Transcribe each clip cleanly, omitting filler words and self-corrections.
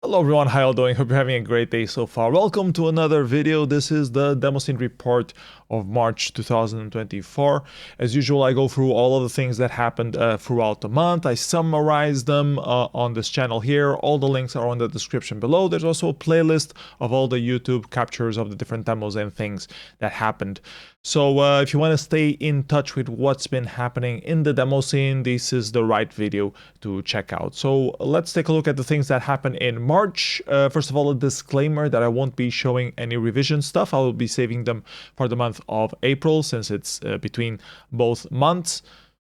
Hello everyone, how you doing? Hope you're having a great day so far. Welcome to another video. This is the Demoscene report of March 2024. As usual, I go through all of the things that happened throughout the month. I summarize them on this channel here. All the links are on the description below. There's also a playlist of all the YouTube captures of the different demos and things that happened. So if you want to stay in touch with what's been happening in the demo scene, this is the right video to check out. So let's take a look at the things that happened in March. First of all, a disclaimer that I won't be showing any revision stuff. I will be saving them for the month of April since it's between both months.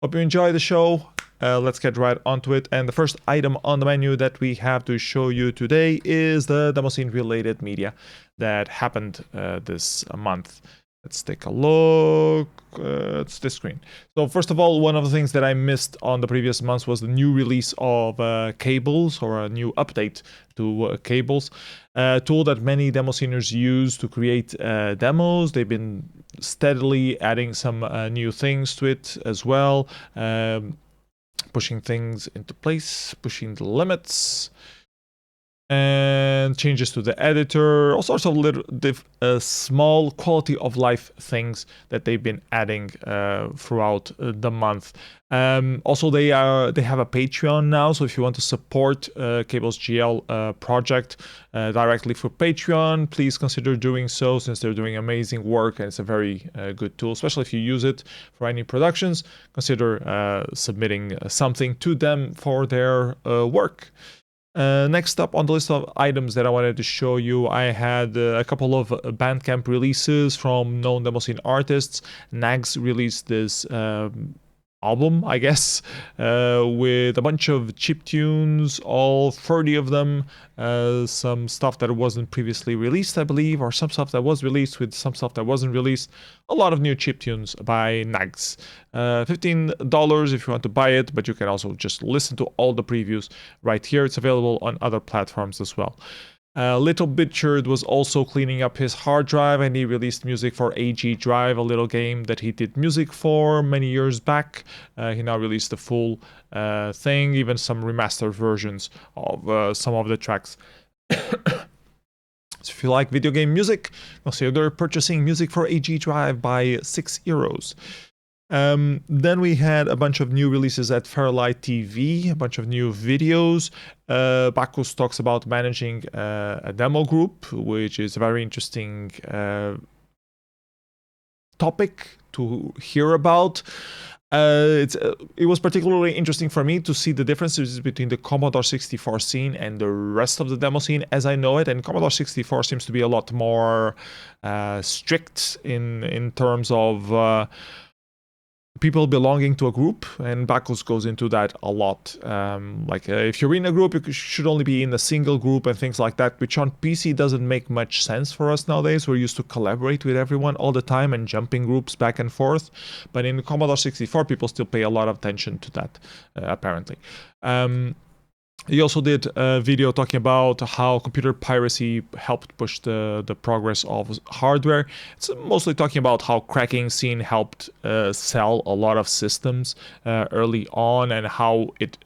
Hope you enjoy the show. Let's get right onto it. And the first item on the menu that we have to show you today is the Demoscene related media that happened this month. Let's take a look. It's this screen. So first of all, one of the things that I missed on the previous months was the new release of cables, or a new update to cables, a tool that many Demosceners use to create demos. They've been steadily adding some new things to it as well, pushing things into place, pushing the limits, and changes to the editor, all sorts of little small quality of life things that they've been adding throughout the month. Also, they have a Patreon now, so if you want to support Cables GL project directly for Patreon, please consider doing so, since they're doing amazing work and it's a very good tool, especially if you use it for any productions. Consider submitting something to them for their work. Next up on the list of items that I wanted to show you, I had a couple of Bandcamp releases from known Demoscene artists. Nagz released this album, I guess, with a bunch of chiptunes, all 30 of them, some stuff that wasn't previously released, I believe, or some stuff that was released with some stuff that wasn't released. A lot of new chiptunes by Nagz. $15 if you want to buy it, but you can also just listen to all the previews right here. It's available on other platforms as well. Little Bitchard was also cleaning up his hard drive, and he released music for AG Drive, a little game that he did music for many years back. He now released the full thing, even some remastered versions of some of the tracks. So if you like video game music, consider purchasing music for AG Drive by €6. Then we had a bunch of new releases at FairLight TV, a bunch of new videos. Bacchus talks about managing a demo group, which is a very interesting topic to hear about. It was particularly interesting for me to see the differences between the Commodore 64 scene and the rest of the demo scene as I know it. And Commodore 64 seems to be a lot more strict in terms of people belonging to a group, and Bacchus goes into that a lot. If you're in a group, you should only be in a single group and things like that, which on PC doesn't make much sense for us nowadays. We're used to collaborate with everyone all the time and jumping groups back and forth. But in Commodore 64, people still pay a lot of attention to that, apparently. He also did a video talking about how computer piracy helped push the progress of hardware. It's mostly talking about how cracking scene helped sell a lot of systems early on, and how it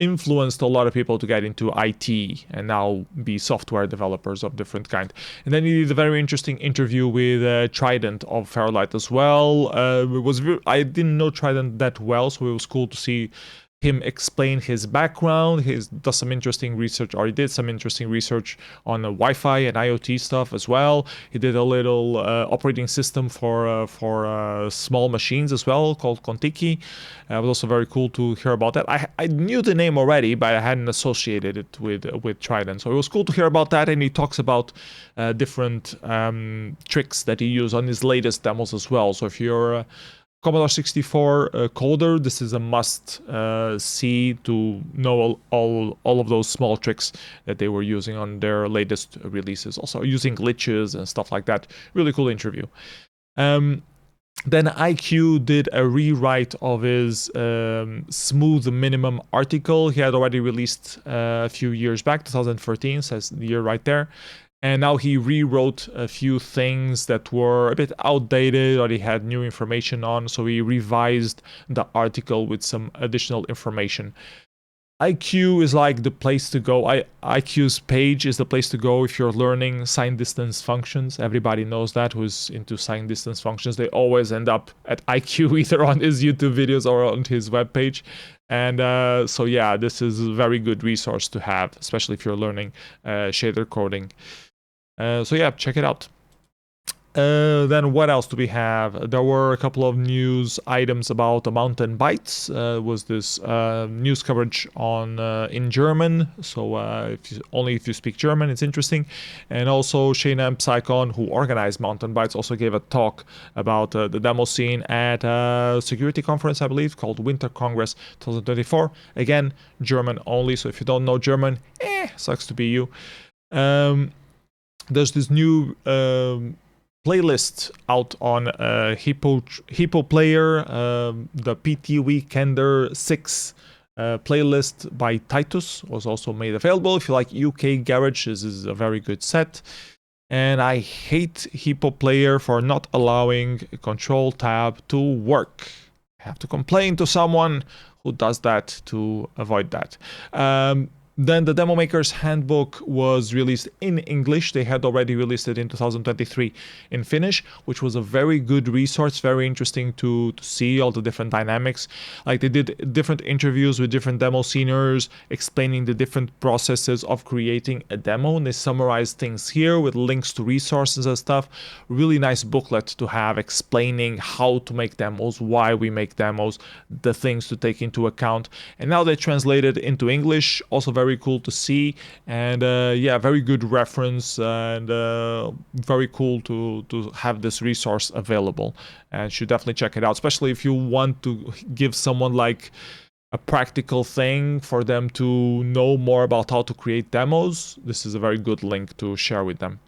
influenced a lot of people to get into IT and now be software developers of different kind. And then he did a very interesting interview with Trident of FairLight as well. I didn't know Trident that well, so it was cool to see him explain his background. He does some interesting research, or he did some interesting research on Wi-Fi and IoT stuff as well. He did a little operating system for small machines as well, called Contiki. It was also very cool to hear about that. I knew the name already, but I hadn't associated it with Trident. So it was cool to hear about that, and he talks about different tricks that he used on his latest demos as well. So if you're Commodore 64 coder, this is a must see to know all of those small tricks that they were using on their latest releases. Also using glitches and stuff like that. Really cool interview. Then IQ did a rewrite of his smooth minimum article. He had already released a few years back, 2013, says the year right there. And now he rewrote a few things that were a bit outdated or he had new information on, so he revised the article with some additional information. IQ is like the place to go. IQ's page is the place to go if you're learning sign distance functions. Everybody knows that who's into sign distance functions. They always end up at IQ either on his YouTube videos or on his webpage. And so yeah, this is a very good resource to have, especially if you're learning shader coding. So yeah, check it out. Then what else do we have? There were a couple of news items about the Mountainbytes. Was this news coverage on in German? So only if you speak German, it's interesting. And also Shayna Psychon, who organized Mountainbytes, also gave a talk about the Demoscene at a security conference, I believe, called Winterkongress 2024. Again, German only. So if you don't know German, sucks to be you. There's this new playlist out on Hippo Player, the PT Weekender 6 playlist by Tytus was also made available. If you like UK Garage, this is a very good set. And I hate Hippo Player for not allowing Control Tab to work. I have to complain to someone who does that to avoid that. Then the Demo Makers Handbook was released in English. They had already released it in 2023 in Finnish, which was a very good resource, very interesting to see all the different dynamics. Like they did different interviews with different demo sceners, explaining the different processes of creating a demo. And they summarized things here with links to resources and stuff. Really nice booklet to have explaining how to make demos, why we make demos, the things to take into account. And now they translated into English, also very cool to see, and yeah, very good reference, and very cool to have this resource available, and should definitely check it out, especially if you want to give someone like a practical thing for them to know more about how to create demos. This is a very good link to share with them.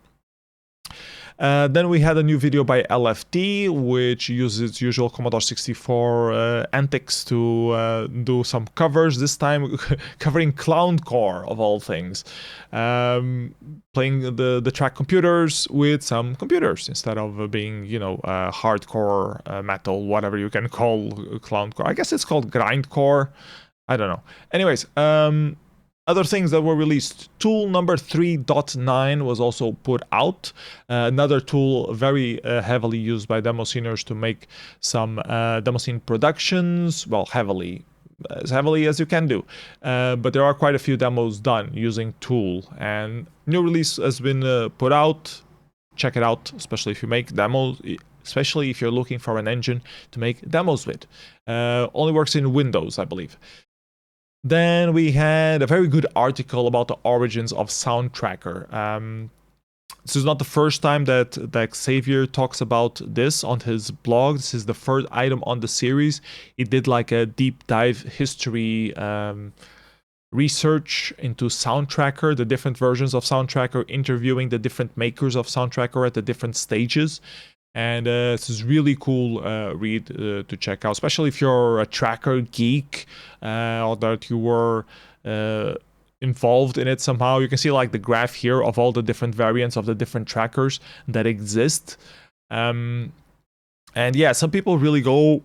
Then we had a new video by LFD, which uses its usual Commodore 64 antics to do some covers, this time covering Clown Core, of all things. Playing the track computers with some computers, instead of being, you know, hardcore metal, whatever you can call Clown Core. I guess it's called Grindcore. I don't know. Anyways, other things that were released, tool number 3.9 was also put out. Another tool very heavily used by Demosceners to make some Demoscene productions. Well, as heavily as you can do. But there are quite a few demos done using tool. And new release has been put out. Check it out, especially if you make demos. Especially if you're looking for an engine to make demos with. Only works in Windows, I believe. Then we had a very good article about the origins of Soundtracker. This is not the first time that Xavier talks about this on his blog. This is the third item on the series. He did like a deep dive history research into Soundtracker, the different versions of Soundtracker, interviewing the different makers of Soundtracker at the different stages. And this is really cool read to check out, especially if you're a tracker geek or that you were involved in it somehow. You can see like the graph here of all the different variants of the different trackers that exist. And yeah, some people really go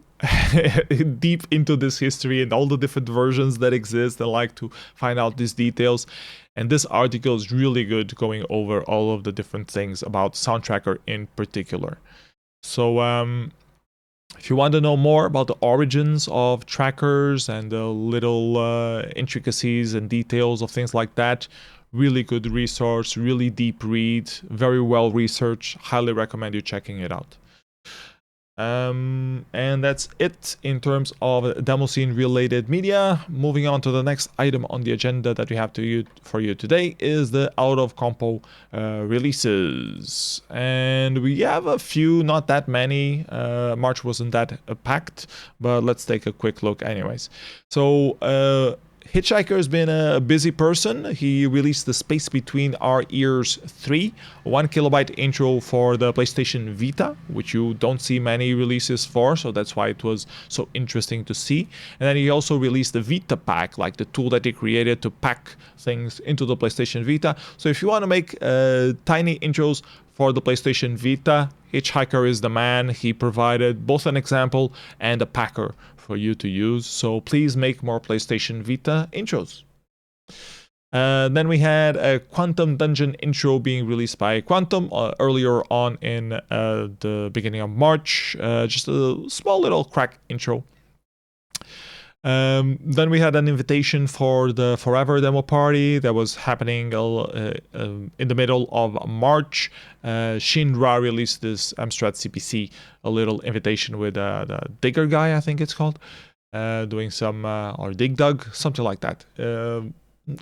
deep into this history and all the different versions that exist and like to find out these details. And this article is really good, going over all of the different things about Soundtracker in particular. So if you want to know more about the origins of trackers and the little intricacies and details of things like that, really good resource, really deep read, very well researched. Highly recommend you checking it out. And that's it in terms of Demoscene related media. Moving on to the next item on the agenda that we have for you today is the out of compo releases, and we have a few, not that many. March wasn't that packed, but let's take a quick look anyways. So Hitchhiker has been a busy person. He released The Space Between Our Ears 3, 1 kilobyte intro for the PlayStation Vita, which you don't see many releases for, so that's why it was so interesting to see. And then he also released the Vita Pack, like the tool that he created to pack things into the PlayStation Vita. So if you want to make tiny intros for the PlayStation Vita, Hitchhiker is the man. He provided both an example and a packer for you to use. So please make more PlayStation Vita intros. Then we had a Quantum Dungeon intro being released by Quantum earlier on in the beginning of March. Just a small little crack intro. Then we had an invitation for the Forever demo party that was happening in the middle of March. Shinra released this Amstrad CPC, a little invitation with the Digger guy, I think it's called, doing some, or Dig Dug, something like that.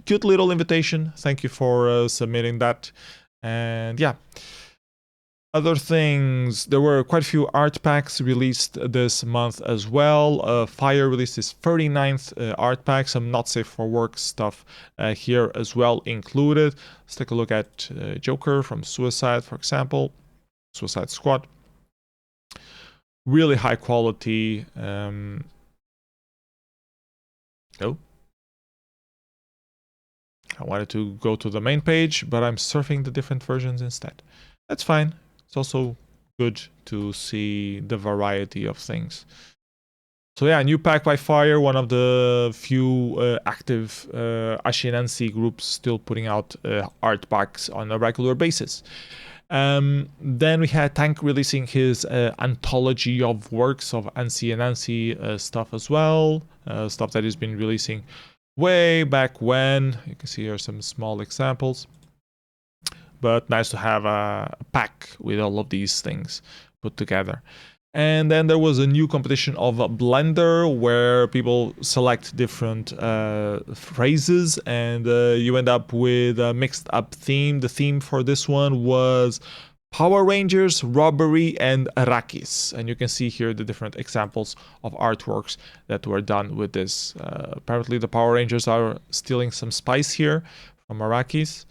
Cute little invitation. Thank you for submitting that. And yeah. Other things, there were quite a few art packs released this month as well. Fire released his 39th art pack, some not safe for work stuff here as well included. Let's take a look at Joker from Suicide, for example. Suicide Squad. Really high quality. Oh. I wanted to go to the main page, but I'm surfing the different versions instead. That's fine. It's also good to see the variety of things. So yeah, new pack by Fire, one of the few active Ashinensi groups still putting out art packs on a regular basis. Then we had Tank releasing his anthology of works of Ansi and Ansi stuff as well. Stuff that he's been releasing way back when. You can see here some small examples. But nice to have a pack with all of these things put together. And then there was a new competition of Blender where people select different phrases and you end up with a mixed up theme. The theme for this one was Power Rangers, robbery, and Arrakis. And you can see here the different examples of artworks that were done with this. Apparently the Power Rangers are stealing some spice here from Arrakis.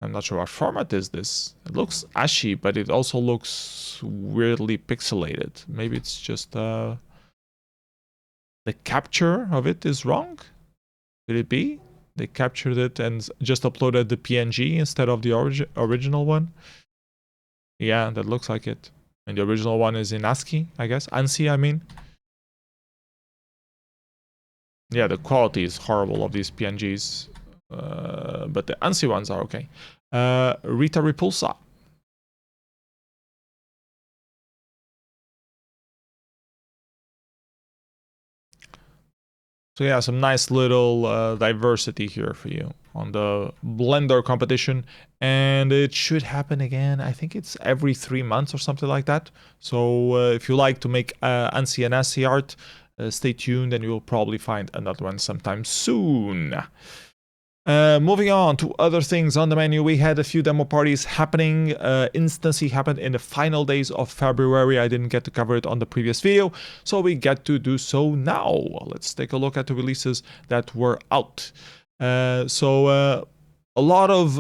I'm not sure what format is this. It looks ashy, but it also looks weirdly pixelated. Maybe it's just the capture of it is wrong? Could it be? They captured it and just uploaded the PNG instead of the original one? Yeah, that looks like it. And the original one is in ASCII, I guess. ANSI, I mean. Yeah, the quality is horrible of these PNGs. But the ANSI ones are okay. Rita Repulsa. So yeah, some nice little diversity here for you on the Blender competition. And it should happen again. I think it's every 3 months or something like that. So if you like to make ANSI and ASCII art, stay tuned and you will probably find another one sometime soon. Moving on to other things on the menu, we had a few demo parties happening. Instanssi happened in the final days of February. I didn't get to cover it on the previous video, so we get to do so now. Let's take a look at the releases that were out. A lot of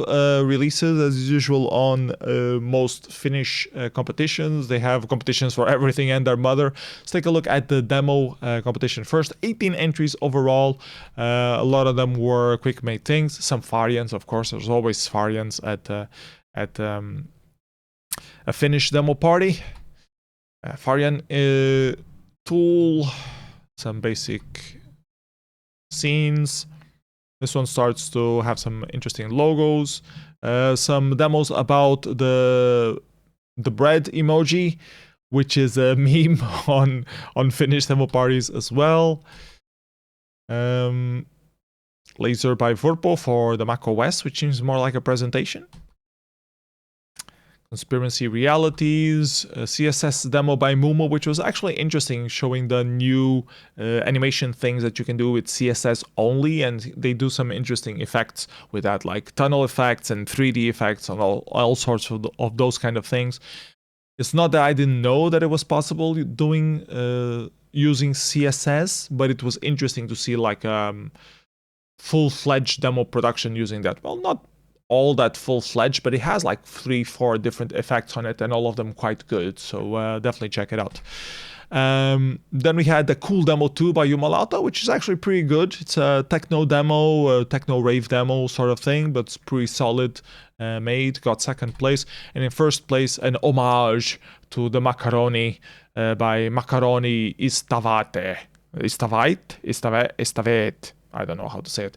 releases as usual on most Finnish competitions. They have competitions for everything and their mother. Let's take a look at the demo competition first. 18 entries overall. A lot of them were quick made things. Some variants, of course. There's always variants at a Finnish demo party. Variant tool. Some basic scenes. This one starts to have some interesting logos, some demos about the bread emoji, which is a meme on Finnish demo parties as well. Laser by Vorpo for the Mac OS, which seems more like a presentation. Conspiracy Realities, CSS demo by Mumo, which was actually interesting, showing the new animation things that you can do with CSS only, and they do some interesting effects with that, like tunnel effects and 3D effects and all sorts of those kind of things. It's not that I didn't know that it was possible doing using CSS, but it was interesting to see like full-fledged demo production using that. Well, not all that full-fledged, but it has like 3-4 different effects on it and all of them quite good, so definitely check it out. Then we had the Cool Demo 2 by Fioniadata, which is actually pretty good. It's a techno demo, a techno rave demo sort of thing, but it's pretty solid made. Got second place. And in first place, an homage to the macaroni by Macaroni Istavate. Istavet. I don't know how to say it.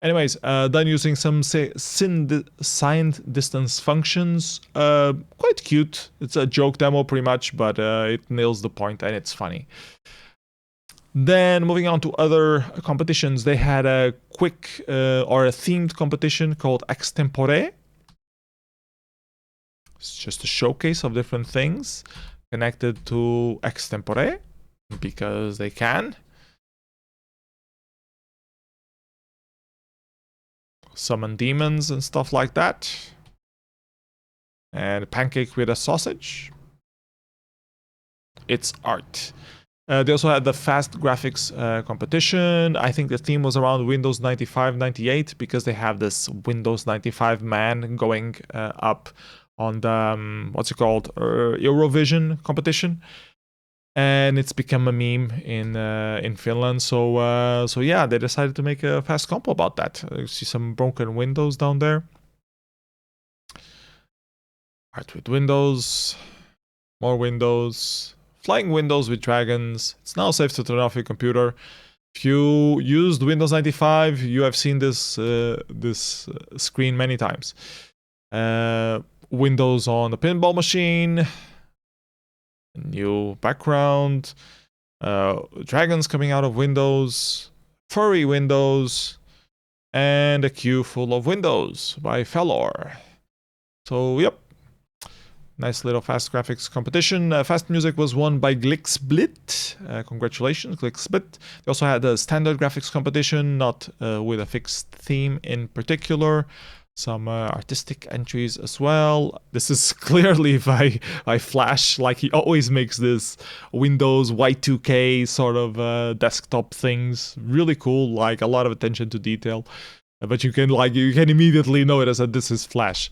Anyways, then using some signed distance functions. Quite cute. It's a joke demo pretty much, but it nails the point and it's funny. Then moving on to other competitions, they had a quick or a themed competition called Extempore. It's just a showcase of different things connected to Extempore because they can. Summon demons and stuff like that. And pancake with a sausage. It's art. They also had the fast graphics competition. I think the theme was around Windows 95, 98 because they have this Windows 95 man going up on the, what's it called, Eurovision competition. And it's become a meme in Finland. So yeah, they decided to make a fast compo about that. You see some broken windows down there. Art with windows, more windows, flying windows with dragons. It's now safe to turn off your computer. If you used Windows 95, you have seen this screen many times. Windows on the pinball machine. New background, dragons coming out of windows, furry windows, and a queue full of windows by Felor. So, yep. Nice little fast graphics competition. Fast music was won by Glicksplit. Congratulations, Glicksplit. They also had a standard graphics competition, not with a fixed theme in particular. Some artistic entries as well. This is clearly by Flash, like he always makes this Windows Y2K sort of desktop things. Really cool, like a lot of attention to detail. But you can immediately notice that this is Flash.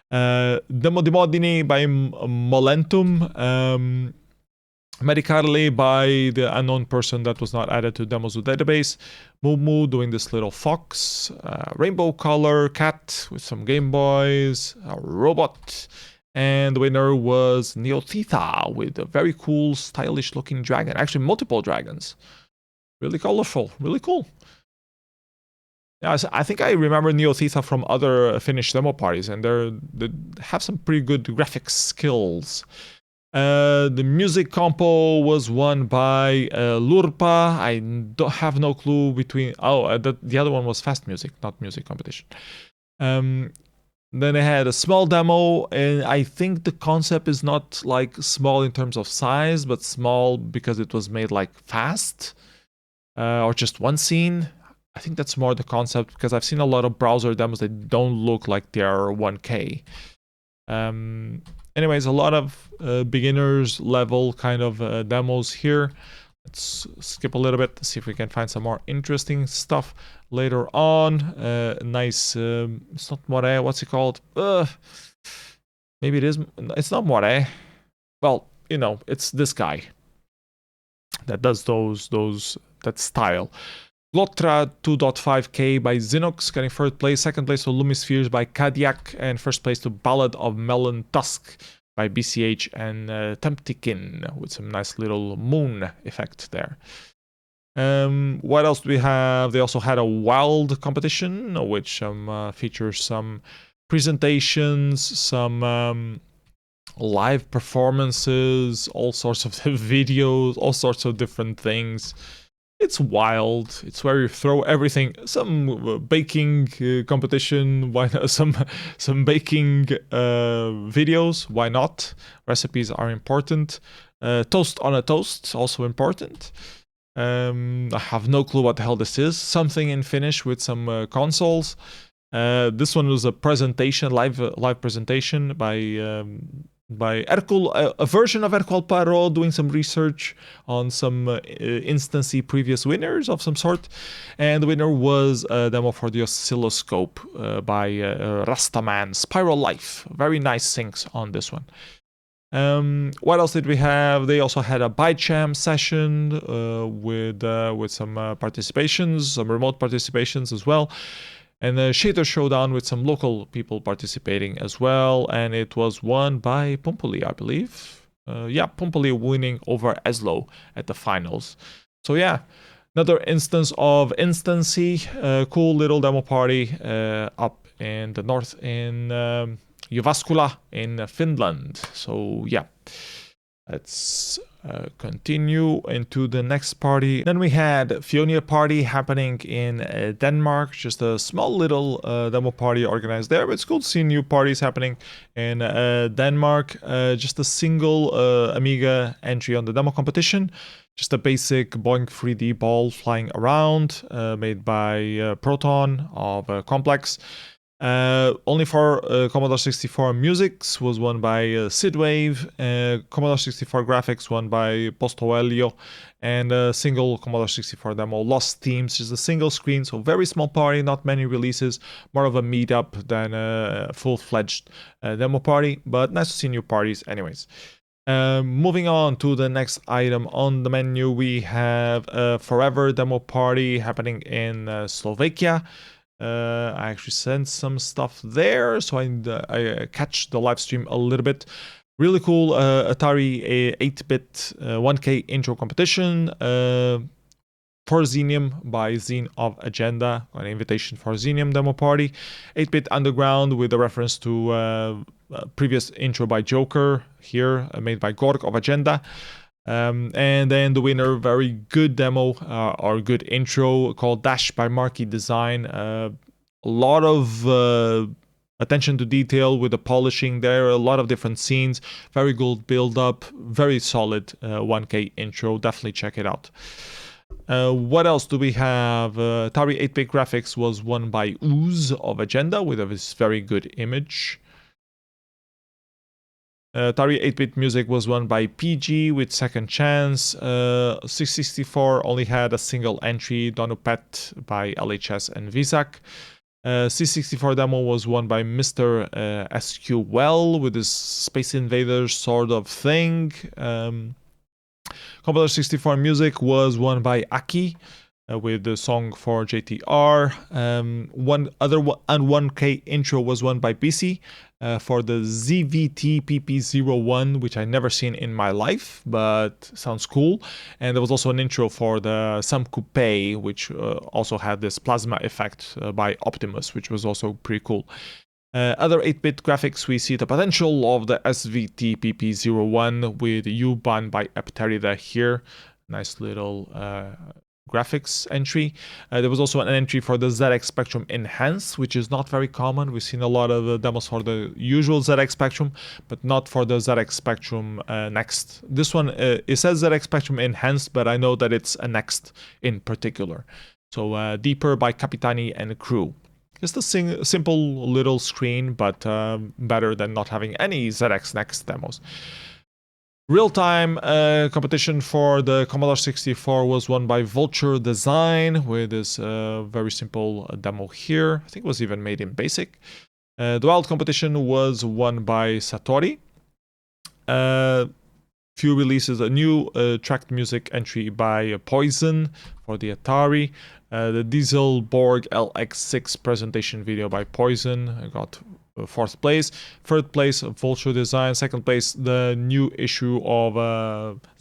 Demoscene by Molentum. Medicarly by the unknown person that was not added to Demoszene database. Mumu doing this little fox. Rainbow color cat with some Game Boys. A robot. And the winner was Neotheta with a very cool, stylish looking dragon. Actually, multiple dragons. Really colorful. Really cool. Yeah, I think I remember Neotheta from other Finnish demo parties, and they have some pretty good graphics skills. The music compo was won by Lurpa. I have no clue between... Oh, the other one was fast music, not music competition. Then they had a small demo, and I think the concept is not like small in terms of size, but small because it was made like fast, or just one scene. I think that's more the concept, because I've seen a lot of browser demos that don't look like they are 1K. Anyways, a lot of beginners level kind of demos here. Let's skip a little bit to see if we can find some more interesting stuff later on. Nice, it's not Moire, what's it called? Maybe it is, it's not Moire. Well, you know, it's this guy that does that style. Glotra 2.5K by Xenox, getting third place. Second place to Lumispheres by Kadiak. And first place to Ballad of Melon Tusk by BCH and Temptikin, with some nice little moon effect there. What else do we have? They also had a wild competition, which features some presentations, some live performances, all sorts of videos, all sorts of different things. It's wild. It's where you throw everything. Some baking competition. Why not? Some baking videos. Why not? Recipes are important. Toast on a toast, also important. I have no clue what the hell this is. Something in Finnish with some consoles. This one was a presentation, live presentation by Erkul, a version of Erkul Paro, doing some research on some Instanssi previous winners of some sort. And the winner was a demo for the oscilloscope by Rastaman, Spiral Life. Very nice syncs on this one. What else did we have? They also had a ByteJam session with some participations, some remote participations as well, and a shader showdown with some local people participating as well. And it was won by Pumpoli, I believe. Yeah, Pumpoli winning over Eslo at the finals. So yeah, another instance of Instanssi, cool little demo party up in the north in Jyväskylä in Finland. So yeah, let's continue into the next party. Then we had Fionia party happening in Denmark, just a small little demo party organized there. But it's cool to see new parties happening in Denmark. Just a single Amiga entry on the demo competition. Just a basic Boeing 3D ball flying around, made by Proton of Complex. Only for Commodore 64 Musics was won by Sidwave, Commodore 64 Graphics won by Postoelio, and a single Commodore 64 demo, Lost Themes, just a single screen, so very small party, not many releases, more of a meetup than a full-fledged demo party, but nice to see new parties anyways. Moving on to the next item on the menu, we have a Forever demo party happening in Slovakia. I actually sent some stuff there, so I catch the live stream a little bit. Really cool Atari 8-bit 1K intro competition. For Xenium by Zine of Agenda, an invitation for Xenium demo party. 8-bit Underground with a reference to previous intro by Joker here, made by Gork of Agenda. And then the winner, very good demo or good intro called Dash by Marquee Design. A lot of attention to detail with the polishing there, a lot of different scenes, very good build up, very solid 1K intro. Definitely check it out. What else do we have? Atari 8-bit Graphics was won by Ooze of Agenda with a very good image. Atari 8-bit Music was won by PG with Second Chance. 664 only had a single entry, Donupet by LHS and Visak. C64 demo was won by Mr. SQL with his Space Invaders sort of thing. Commodore 64 Music was won by Aki with the song for JTR. One other 1K intro was won by BC for the ZVT PP01, which I never seen in my life, but sounds cool. And there was also an intro for the Sam Coupe, which also had this plasma effect by Optimus, which was also pretty cool. Other 8-bit graphics, we see the potential of the SVT PP01 with U-Bahn by Epterida here. Nice little graphics entry. There was also an entry for the ZX Spectrum Enhanced, which is not very common. We've seen a lot of demos for the usual ZX Spectrum, but not for the ZX Spectrum Next. This one, it says ZX Spectrum Enhanced, but I know that it's a Next in particular. So Deeper by Capitani and Crew. Just a simple little screen, but better than not having any ZX Next demos. Real-time competition for the Commodore 64 was won by Vulture Design with this very simple demo here. I think it was even made in BASIC. The Wild competition was won by Satori. Few releases, a new tracked music entry by Poison for the Atari. The Diesel Borg LX6 presentation video by Poison. I got 4th place. 3rd place, Vulture Design. 2nd place, the new issue of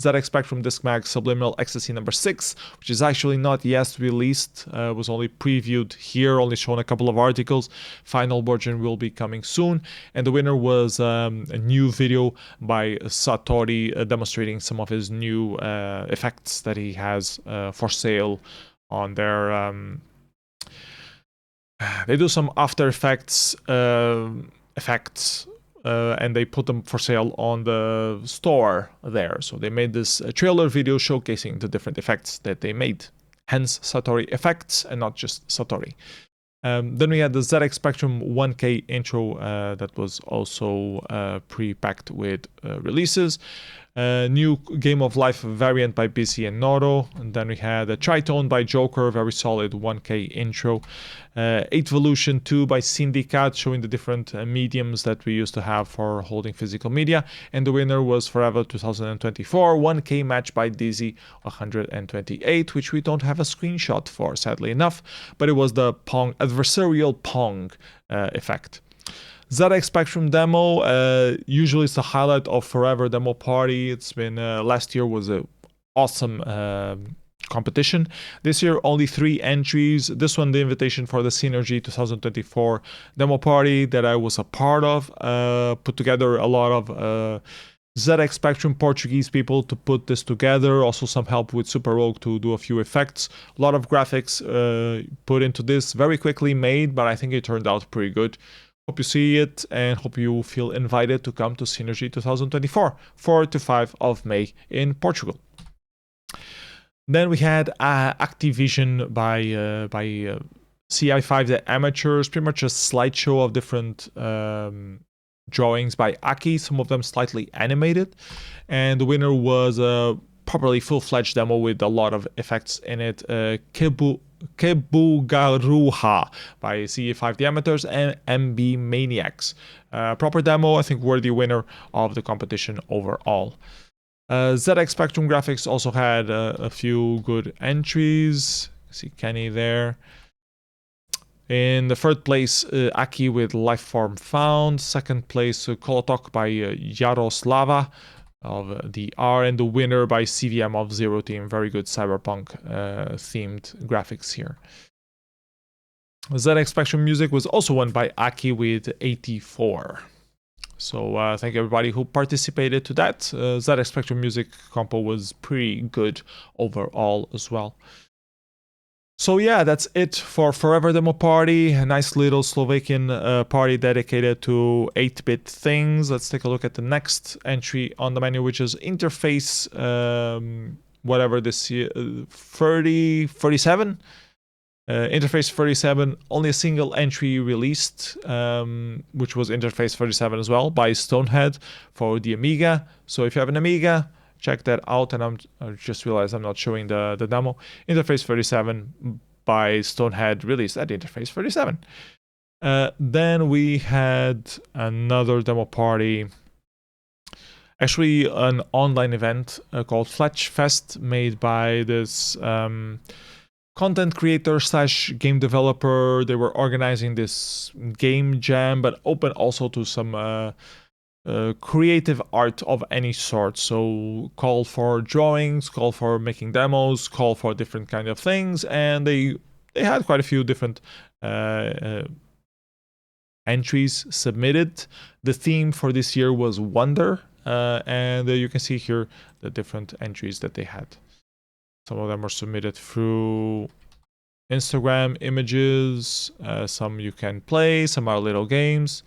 ZX Spectrum Disc Mag Subliminal Ecstasy number 6, which is actually not yet released. Was only previewed here, only shown a couple of articles. Final version will be coming soon. And the winner was a new video by Satori demonstrating some of his new effects that he has for sale on their... They do some After Effects effects and they put them for sale on the store there. So they made this trailer video showcasing the different effects that they made. Hence Satori Effects and not just Satori. Then we had the ZX Spectrum 1K intro that was also pre-packed with releases. New Game of Life variant by Busy and Noro. And then we had a Trident by Joker, very solid 1K intro. Evolution 2 by Syndicate, showing the different mediums that we used to have for holding physical media. And the winner was Forever 2024, 1K match by Dizzy 128, which we don't have a screenshot for, sadly enough, but it was the Pong adversarial Pong effect. ZX Spectrum demo, usually it's the highlight of Forever demo party. It's been, last year was a awesome competition. This year only 3 entries. This one, the invitation for the Synergy 2024 demo party that I was a part of, put together a lot of ZX Spectrum Portuguese people to put this together. Also some help with Super Rogue to do a few effects. A lot of graphics put into this, very quickly made, but I think it turned out pretty good. Hope you see it and hope you feel invited to come to Synergy 2024, 4 to 5 of May in Portugal. Then we had Activision by CI5 the Amateurs, pretty much a slideshow of different drawings by Aki, some of them slightly animated. And the winner was a properly full-fledged demo with a lot of effects in it. Kebugaruha by CE5 The Amateurs and MB Maniacs. Proper demo, I think worthy winner of the competition overall. ZX Spectrum Graphics also had a few good entries. See Kenny there. In the third place, Aki with Lifeform Found. Second place, Kolotok by Yaroslava of the R, and the winner by CVM of Zero Team. Very good cyberpunk themed graphics here. ZX Spectrum Music was also won by Aki with 84. So thank you everybody who participated to that. ZX Spectrum Music compo was pretty good overall as well. So yeah, that's it for Forever Demo Party. A nice little Slovakian party dedicated to 8-bit things. Let's take a look at the next entry on the menu, which is Interface, whatever this year, 37? Interface 37, only a single entry released, which was Interface 37 as well, by Stonehead for the Amiga. So if you have an Amiga, check that out. And I just realized I'm not showing the demo. Interface 37 by Stonehead, released at Interface 37. Then we had another demo party, actually an online event called Fletchfest, made by this content creator / game developer. They were organizing this game jam, but open also to some creative art of any sort. So call for drawings, call for making demos, call for different kind of things, and they had quite a few different entries submitted. The theme for this year was Wonder, and you can see here the different entries that they had. Some of them are submitted through Instagram images, some you can play, some are little games.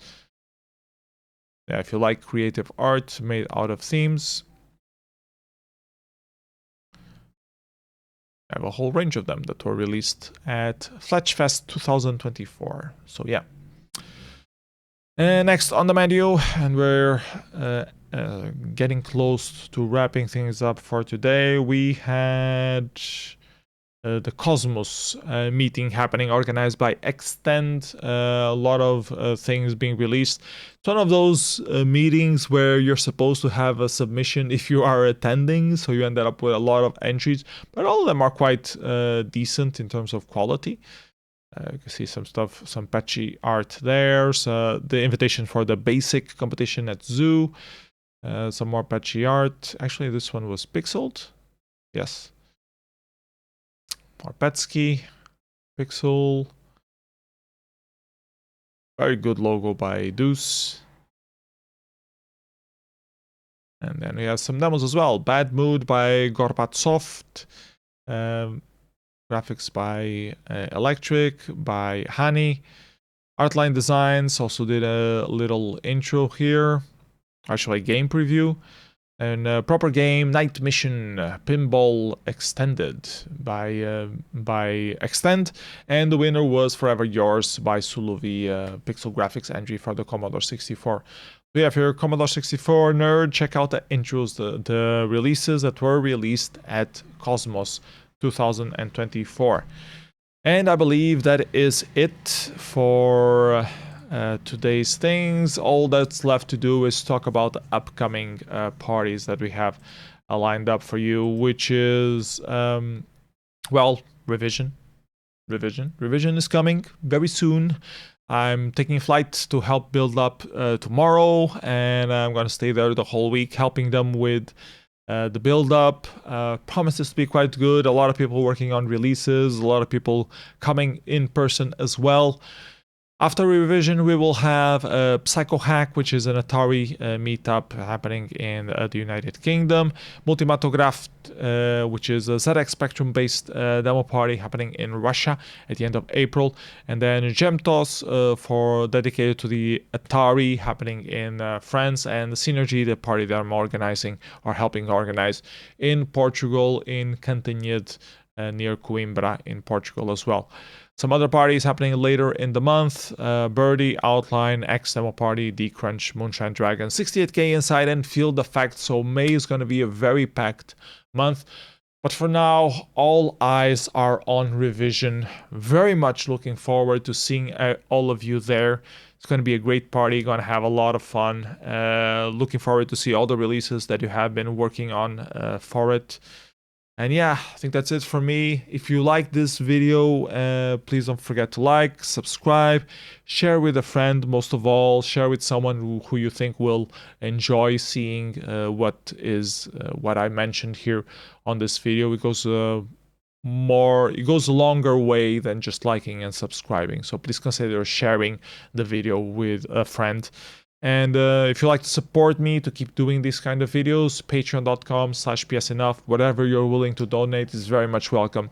Yeah, if you like creative art made out of themes, I have a whole range of them that were released at Fletchfest 2024. So yeah. And next on the menu, and we're getting close to wrapping things up for today, we had the KosMos meeting happening, organized by Extend. A lot of things being released. It's one of those meetings where you're supposed to have a submission if you are attending, so you ended up with a lot of entries, but all of them are quite decent in terms of quality. You can see some stuff, some patchy art there. So the invitation for the basic competition at Zoo. Some more patchy art. Actually, this one was pixeled. Yes. Petsky, Pixel. Very good logo by Deuce. And then we have some demos as well. Bad Mood by Gorbatsoft. Graphics by Electric, by Hani. Artline Designs also did a little intro here. Actually, a game preview. And Proper Game Night Mission Pinball Extended by Extend, and the winner was Forever Yours by Suluvi, pixel graphics entry for the Commodore 64. So yeah, if you're a Commodore 64 nerd, check out the intros, the releases that were released at KosMos 2024. And I believe that is it for today's things. All that's left to do is talk about the upcoming parties that we have lined up for you, which is, well, Revision. Revision is coming very soon. I'm taking flight to help build up tomorrow, and I'm going to stay there the whole week helping them with the build up. Promises to be quite good. A lot of people working on releases, a lot of people coming in person as well. After Revision, we will have Psycho Hack, which is an Atari meetup happening in the United Kingdom. Multimatograph, which is a ZX Spectrum-based demo party happening in Russia at the end of April. And then Gemtos for dedicated to the Atari happening in France. And the Synergy, the party that I'm organizing or helping organize in Portugal, in Cantanhede, near Coimbra in Portugal as well. Some other parties happening later in the month: Birdie, Outline, X Demo Party, D-Crunch, Moonshine Dragon, 68K Inside, and Field Effect. So May is going to be a very packed month. But for now, all eyes are on Revision. Very much looking forward to seeing all of you there. It's going to be a great party, going to have a lot of fun. Looking forward to see all the releases that you have been working on for it. And yeah, I think that's it for me. If you like this video, please don't forget to like, subscribe, share with a friend. Most of all, share with someone who you think will enjoy seeing what I mentioned here on this video. It goes a longer way than just liking and subscribing. So please consider sharing the video with a friend. And if you like to support me to keep doing these kind of videos, patreon.com/psenough, whatever you're willing to donate is very much welcome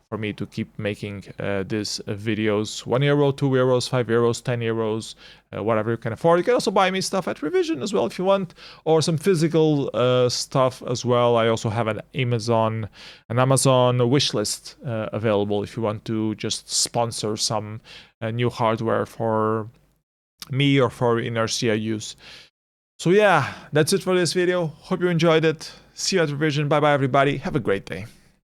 for me to keep making these videos. €1, €2, €5, €10, whatever you can afford. You can also buy me stuff at Revision as well if you want, or some physical stuff as well. I also have an Amazon wish list available if you want to just sponsor some new hardware for me or for Inertia use. So yeah, that's it for this video. Hope you enjoyed it. See you at Revision. Bye bye everybody. Have a great day.